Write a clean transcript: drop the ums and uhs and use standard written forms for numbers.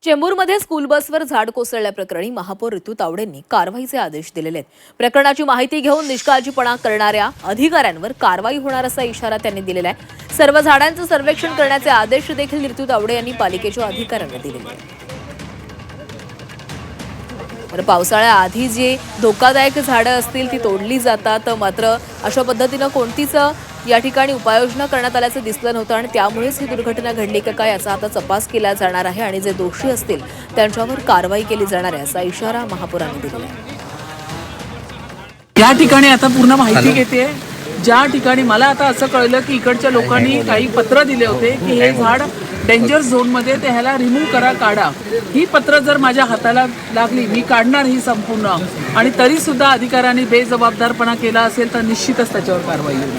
चेंबूरमध्ये school बसवर झाड कोसळल्याप्रकरणी महापौर ऋतू तावडेंनी कारवाईचे आदेश दिलेले आहेत। प्रकरणाची माहिती घेऊन निष्काळजीपणा करणाऱ्या अधिकाऱ्यांवर कारवाई होणार असा इशारा त्यांनी दिलेला आहे। सर्व झाडांचं सर्वेक्षण करण्याचे आदेश देखील ऋतू तावडे यांनी पालिकेच्या अधिकाऱ्यांना दिलेले आहेत। तर पावसाळ्याआधी जे धोकादायक झाडं असतील ती तोडली जातात, मात्र अशा पद्धतीनं कोणतीच या ठिकाणी उपाययोजना करण्यात आल्याचं दिसलं नव्हतं आणि त्यामुळेच ही दुर्घटना घडली का काय याचा आता तपास केला जाणार आहे आणि जे दोषी असतील त्यांच्यावर कारवाई केली जाणार आहे असा इशारा महापौरांनी दिला आहे। या ठिकाणी आता पूर्ण माहिती घेते। ज्या ठिकाणी मला आता असं कळलं की इकडच्या लोकांनी काही पत्र दिले होते की हे झाड डेंजर झोनमध्ये ते ह्याला रिमूव्ह करा, काढा। ही पत्र जर माझ्या हाताला लागली, मी काढणार ही संपूर्ण, आणि तरी सुद्धा अधिकाऱ्यांनी बेजबाबदारपणा केला असेल तर निश्चितच त्याच्यावर कारवाई होईल।